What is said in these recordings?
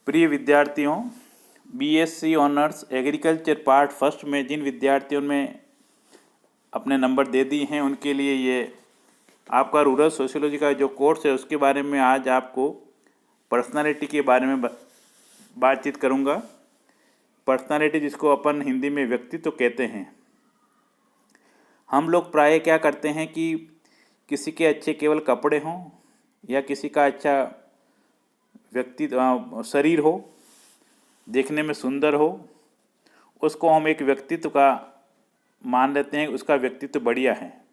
प्रिय विद्यार्थियों, BSc honours agriculture part first में जिन विद्यार्थियों ने अपने नंबर दे दिए हैं उनके लिए ये आपका रूरल सोशियोलॉजी का जो कोर्स है उसके बारे में आज आपको पर्सनालिटी के बारे में बातचीत करूँगा। पर्सनालिटी जिसको अपन हिंदी में व्यक्तित्व कहते हैं। हम लोग प्राय क्या करते हैं कि किसी के अच्छे केवल कपड़े हों या किसी का अच्छा शरीर हो, देखने में सुंदर हो, उसको हम एक व्यक्तित्व का मान लेते हैं, उसका व्यक्तित्व बढ़िया है।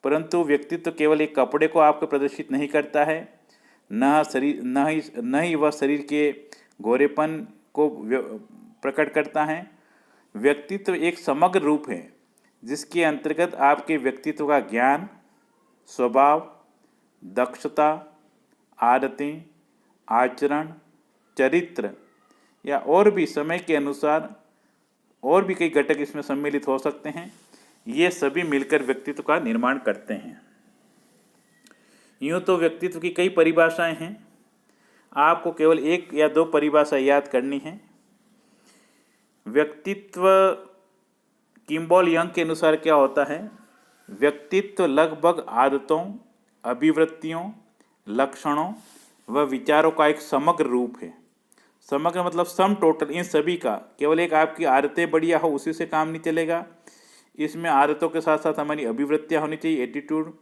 परंतु व्यक्तित्व केवल एक कपड़े को आपको प्रदर्शित नहीं करता है, न ही वह शरीर के गोरेपन को प्रकट करता है। व्यक्तित्व एक समग्र रूप है जिसके अंतर्गत आपके व्यक्तित्व का ज्ञान, स्वभाव, दक्षता, आदतें, आचरण, चरित्र या और भी समय के अनुसार और भी कई घटक इसमें सम्मिलित हो सकते हैं। ये सभी मिलकर व्यक्तित्व का निर्माण करते हैं। यूँ तो व्यक्तित्व की कई परिभाषाएं हैं, आपको केवल एक या दो परिभाषा याद करनी है। व्यक्तित्व किम्बॉल यंग के अनुसार क्या होता है? व्यक्तित्व लगभग आदतों, अभिवृत्तियों, लक्षणों व विचारों का एक समग्र रूप है। समग्र मतलब सम टोटल इन सभी का। केवल एक आपकी आदतें बढ़िया हो उसी से काम नहीं चलेगा। इसमें आदतों के साथ साथ हमारी अभिवृत्तियाँ होनी चाहिए, एटीट्यूड,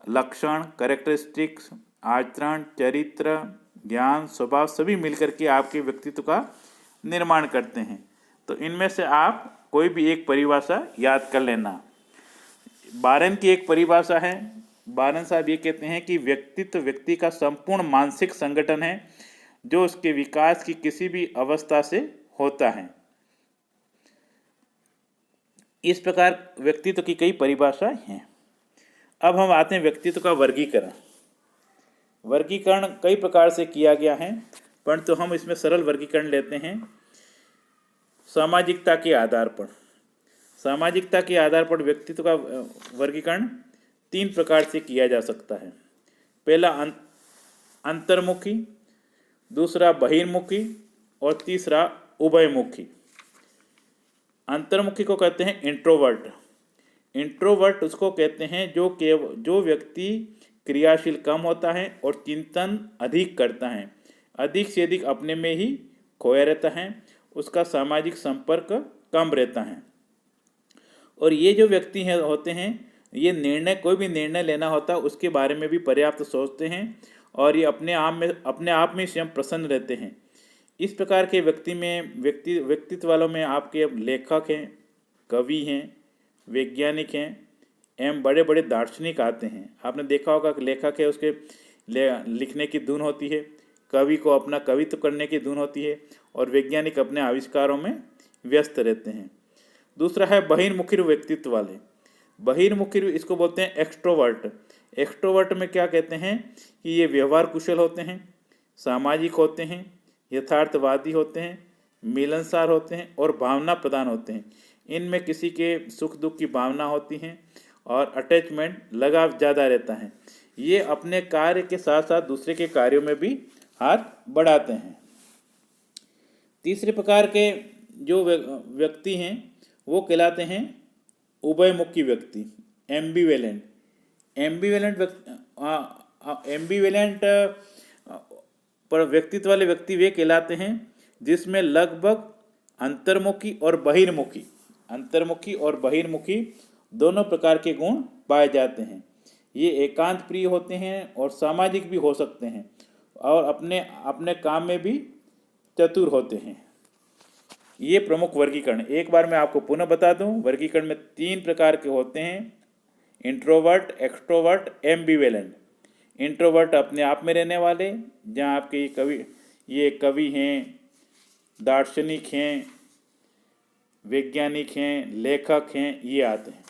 लक्षण, कैरेक्टरिस्टिक्स, आचरण, चरित्र, ज्ञान, स्वभाव सभी मिलकर के आपके व्यक्तित्व का निर्माण करते हैं। तो इनमें से आप कोई भी एक परिभाषा याद कर लेना। बारेन की एक परिभाषा है। बारेन साहब ये कहते हैं कि व्यक्तित्व व्यक्ति का संपूर्ण मानसिक संगठन है जो उसके विकास की किसी भी अवस्था से होता है। इस प्रकार व्यक्तित्व की कई परिभाषाएं हैं। अब हम आते हैं व्यक्तित्व का वर्गीकरण। वर्गीकरण कई प्रकार से किया गया है, परंतु हम इसमें सरल वर्गीकरण लेते हैं सामाजिकता के आधार पर। सामाजिकता के आधार पर व्यक्तित्व का वर्गीकरण तीन प्रकार से किया जा सकता है। पहला अंतर्मुखी, दूसरा बहिर्मुखी और तीसरा उभयमुखी। अंतर्मुखी को कहते हैं इंट्रोवर्ट। इंट्रोवर्ट उसको कहते हैं जो व्यक्ति क्रियाशील कम होता है और चिंतन अधिक करता है, अधिक से अधिक अपने में ही खोया रहता है, उसका सामाजिक संपर्क कम रहता है। और ये जो व्यक्ति हैं होते हैं, ये कोई भी निर्णय लेना होता है उसके बारे में भी पर्याप्त सोचते हैं और ये अपने आप में स्वयं प्रसन्न रहते हैं। इस प्रकार के व्यक्तित्व वालों में आपके लेखक हैं, कवि हैं, वैज्ञानिक हैं एवं बड़े बड़े दार्शनिक आते हैं। आपने देखा होगा कि लेखक है उसके लिखने की धुन होती है, कवि को अपना कवित्व करने की धुन होती है और वैज्ञानिक अपने आविष्कारों में व्यस्त रहते हैं। दूसरा है बहिर्मुखी व्यक्तित्व वाले। बहिर्मुखी इसको बोलते हैं एक्सट्रोवर्ट। एक्सट्रोवर्ट में क्या कहते हैं कि ये व्यवहार कुशल होते हैं, सामाजिक होते हैं, यथार्थवादी होते हैं, मिलनसार होते हैं और भावना प्रधान होते हैं। इनमें किसी के सुख दुख की भावना होती है और अटैचमेंट, लगाव ज़्यादा रहता है। ये अपने कार्य के साथ साथ दूसरे के कार्यों में भी हाथ बढ़ाते हैं। तीसरे प्रकार के जो व्यक्ति हैं वो कहलाते हैं उभयमुखी व्यक्ति, एम्बिवेलेंट। एम्बिवेलेंट पर व्यक्तित्व वाले व्यक्ति वे कहलाते हैं जिसमें लगभग अंतर्मुखी और बहिर्मुखी दोनों प्रकार के गुण पाए जाते हैं। ये एकांत प्रिय होते हैं और सामाजिक भी हो सकते हैं और अपने काम में भी चतुर होते हैं। ये प्रमुख वर्गीकरण। एक बार मैं आपको पुनः बता दूं, वर्गीकरण में तीन प्रकार के होते हैं: इंट्रोवर्ट, एक्सट्रोवर्ट, एम्बिवेलेंट। इंट्रोवर्ट अपने आप में रहने वाले, जहाँ आपके ये कवि हैं, दार्शनिक हैं, वैज्ञानिक हैं, लेखक हैं, ये आते हैं।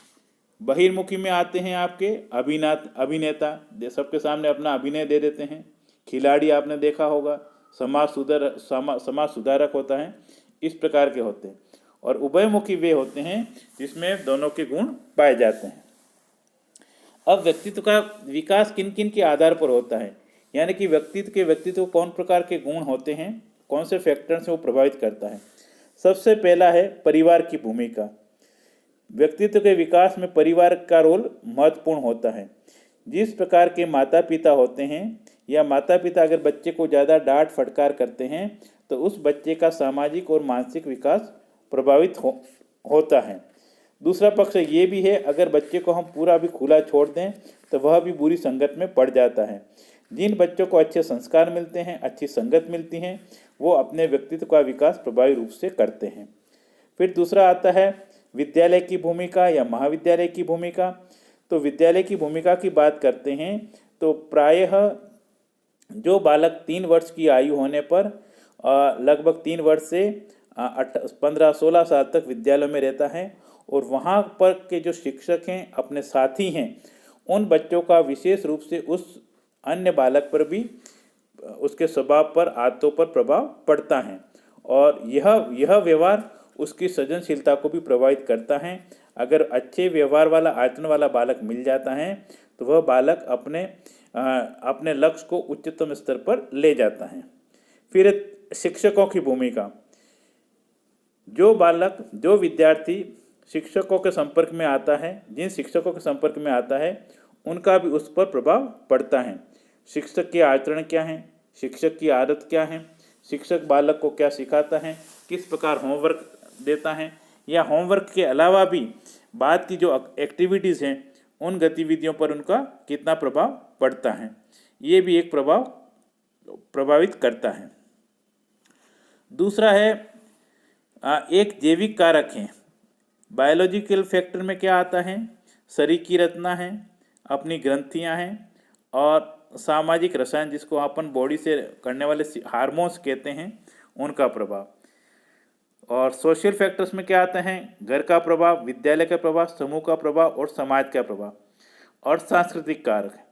बहिर्मुखी में आते हैं आपके अभिनेता, सबके सामने अपना अभिनय दे देते हैं। खिलाड़ी आपने देखा होगा, समाज सुधारक होता है, इस प्रकार के होते हैं। और उभयमुखी वे होते हैं जिसमें दोनों के गुण पाए जाते हैं। अब व्यक्तित्व का विकास किन किन के आधार पर होता है? यानी कि व्यक्तित्व कौन प्रकार के गुण होते हैं, कौन से फैक्टर से वो प्रभावित करता है। सबसे पहला है परिवार की भूमिका। व्यक्तित्व के विकास में परिवार का रोल महत्वपूर्ण होता है। जिस प्रकार के माता पिता होते हैं या माता पिता अगर बच्चे को ज़्यादा डांट फटकार करते हैं तो उस बच्चे का सामाजिक और मानसिक विकास प्रभावित होता है। दूसरा पक्ष ये भी है, अगर बच्चे को हम पूरा भी खुला छोड़ दें तो वह भी बुरी संगत में पड़ जाता है। जिन बच्चों को अच्छे संस्कार मिलते हैं, अच्छी संगत मिलती हैं, वो अपने व्यक्तित्व का विकास प्रभावी रूप से करते हैं। फिर दूसरा आता है विद्यालय की भूमिका या महाविद्यालय की भूमिका। तो विद्यालय की भूमिका की बात करते हैं तो प्रायः जो बालक 3 वर्ष की आयु होने पर लगभग 3 वर्ष से 15-16 साल तक विद्यालय में रहता है और वहाँ पर के जो शिक्षक हैं, अपने साथी हैं, उन बच्चों का विशेष रूप से उस अन्य बालक पर भी उसके स्वभाव पर, आदतों पर प्रभाव पड़ता है और यह व्यवहार उसकी सृजनशीलता को भी प्रभावित करता है। अगर अच्छे व्यवहार वाला, आचरण वाला बालक मिल जाता है तो वह बालक अपने लक्ष्य को उच्चतम स्तर पर ले जाता है। फिर शिक्षकों की भूमिका। जो विद्यार्थी शिक्षकों के संपर्क में आता है, जिन शिक्षकों के संपर्क में आता है, उनका भी उस पर प्रभाव पड़ता है। शिक्षक के आचरण क्या हैं, शिक्षक की आदत क्या है, शिक्षक बालक को क्या सिखाता है, किस प्रकार होमवर्क देता है, या होमवर्क के अलावा भी बाद की जो एक्टिविटीज़ हैं उन गतिविधियों पर उनका कितना प्रभाव पड़ता है, ये भी एक प्रभावित करता है। दूसरा है एक जैविक कारक है। बायोलॉजिकल फैक्टर में क्या आता है, शरीर की रचना है, अपनी ग्रंथियां हैं और सामाजिक रसायन, जिसको अपन बॉडी से करने वाले हार्मोन्स कहते हैं, उनका प्रभाव। और सोशल फैक्टर्स में क्या आता है, घर का प्रभाव, विद्यालय का प्रभाव, समूह का प्रभाव और समाज का प्रभाव। और सांस्कृतिक कारक।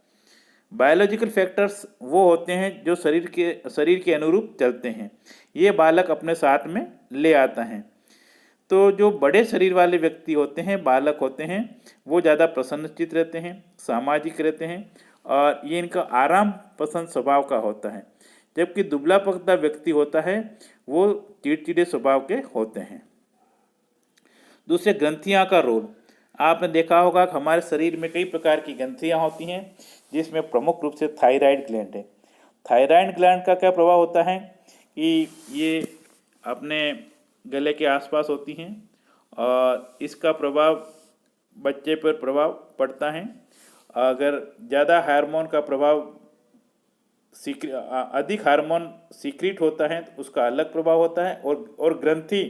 बायोलॉजिकल फैक्टर्स वो होते हैं जो शरीर के अनुरूप चलते हैं, ये बालक अपने साथ में ले आता है। तो जो बड़े शरीर वाले व्यक्ति होते हैं, बालक होते हैं, वो ज़्यादा प्रसन्नचित्त रहते हैं, सामाजिक रहते हैं और ये इनका आराम पसंद स्वभाव का होता है। जबकि दुबला पतला व्यक्ति होता है वो चिड़चिड़े स्वभाव के होते हैं। दूसरे, ग्रंथियां का रोल। आपने देखा होगा कि हमारे शरीर में कई प्रकार की ग्रंथियां होती हैं, जिसमें प्रमुख रूप से थायराइड ग्लैंड है। थायराइड ग्लैंड का क्या प्रभाव होता है कि ये अपने गले के आसपास होती हैं और इसका प्रभाव बच्चे पर प्रभाव पड़ता है। अगर ज़्यादा हार्मोन का प्रभाव, अधिक हार्मोन सीक्रेट होता है तो उसका अलग प्रभाव होता है, और ग्रंथि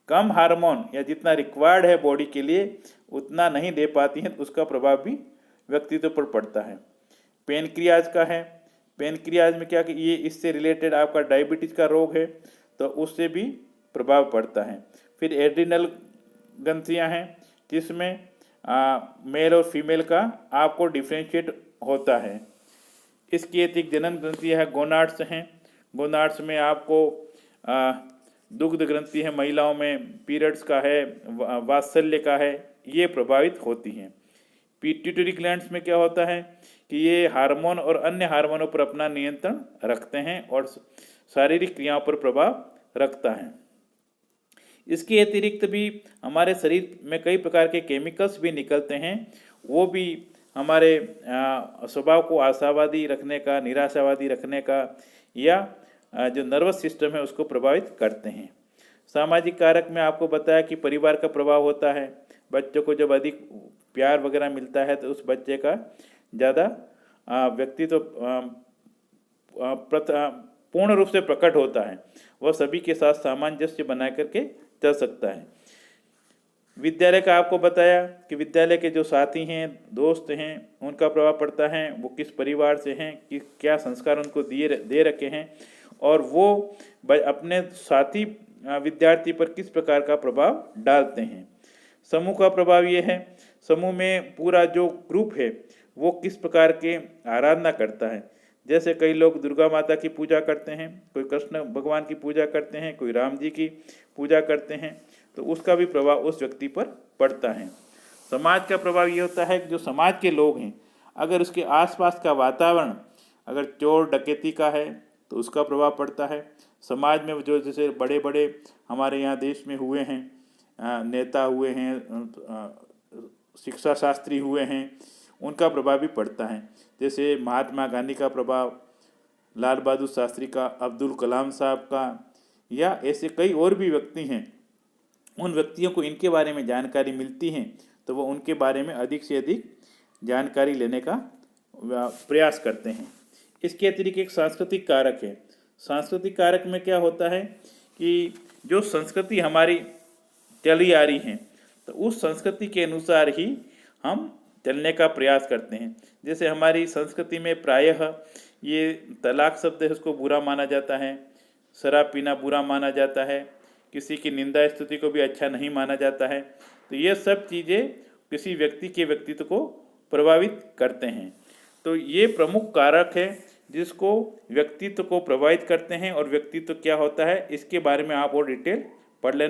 कम हार्मोन या जितना रिक्वायर्ड है बॉडी के लिए उतना नहीं दे पाती हैं तो उसका प्रभाव भी व्यक्तित्व पर पड़ता है। पेनक्रियाज का है। पेनक्रियाज में क्या कि ये इससे रिलेटेड आपका डायबिटीज़ का रोग है तो उससे भी प्रभाव पड़ता है। फिर एड्रिनल ग्रंथियाँ हैं जिसमें मेल और फीमेल का आपको डिफ्रेंशिएट होता है। इसकी अतिरिक्त जनन ग्रंथियाँ है, गोनाड्स हैं। गोनाड्स में आपको दुग्ध ग्रंथि है, महिलाओं में पीरियड्स का है, वात्सल्य का है, ये प्रभावित होती हैं। पिट्यूटरी ग्लैंड्स में क्या होता है कि ये हार्मोन और अन्य हार्मोनों पर अपना नियंत्रण रखते हैं और शारीरिक क्रियाओं पर प्रभाव रखता है। इसके अतिरिक्त भी हमारे शरीर में कई प्रकार के केमिकल्स भी निकलते हैं, वो भी हमारे स्वभाव को आशावादी रखने का, निराशावादी रखने का या जो नर्वस सिस्टम है उसको प्रभावित करते हैं। सामाजिक कारक में आपको बताया कि परिवार का प्रभाव होता है। बच्चों को जब अधिक प्यार वगैरह मिलता है तो उस बच्चे का ज़्यादा व्यक्तित्व पूर्ण रूप से प्रकट होता है, वह सभी के साथ सामंजस्य बना करके चल सकता है। विद्यालय का आपको बताया कि विद्यालय के जो साथी हैं, दोस्त हैं, उनका प्रभाव पड़ता है, वो किस परिवार से हैं, कि क्या संस्कार उनको दे रखे हैं और वो अपने साथी विद्यार्थी पर किस प्रकार का प्रभाव डालते हैं। समूह का प्रभाव ये है, समूह में पूरा जो ग्रुप है वो किस प्रकार के आराधना करता है। जैसे कई लोग दुर्गा माता की पूजा करते हैं, कोई कृष्ण भगवान की पूजा करते हैं, कोई राम जी की पूजा करते हैं, तो उसका भी प्रभाव उस व्यक्ति पर पड़ता है। समाज का प्रभाव ये होता है कि जो समाज के लोग हैं, अगर उसके आसपास का वातावरण अगर चोर डकैती का है तो उसका प्रभाव पड़ता है। समाज में जो जैसे बड़े बड़े हमारे यहाँ देश में हुए हैं, नेता हुए हैं, शिक्षा शास्त्री हुए हैं, उनका प्रभाव भी पड़ता है। जैसे महात्मा गांधी का प्रभाव, लाल बहादुर शास्त्री का, अब्दुल कलाम साहब का, या ऐसे कई और भी व्यक्ति हैं। उन व्यक्तियों को इनके बारे में जानकारी मिलती है तो वो उनके बारे में अधिक से अधिक जानकारी लेने का प्रयास करते हैं। इसके अतिरिक्त एक सांस्कृतिक कारक है। सांस्कृतिक कारक में क्या होता है कि जो संस्कृति हमारी चली आ रही है तो उस संस्कृति के अनुसार ही हम चलने का प्रयास करते हैं। जैसे हमारी संस्कृति में प्रायः ये तलाक शब्द है उसको बुरा माना जाता है, शराब पीना बुरा माना जाता है, किसी की निंदा स्तुति को भी अच्छा नहीं माना जाता है। तो ये सब चीज़ें किसी व्यक्ति के व्यक्तित्व को प्रभावित करते हैं। तो ये प्रमुख कारक है जिसको व्यक्तित्व को प्रभावित करते हैं, और व्यक्तित्व क्या होता है इसके बारे में आप और डिटेल पढ़ लेना।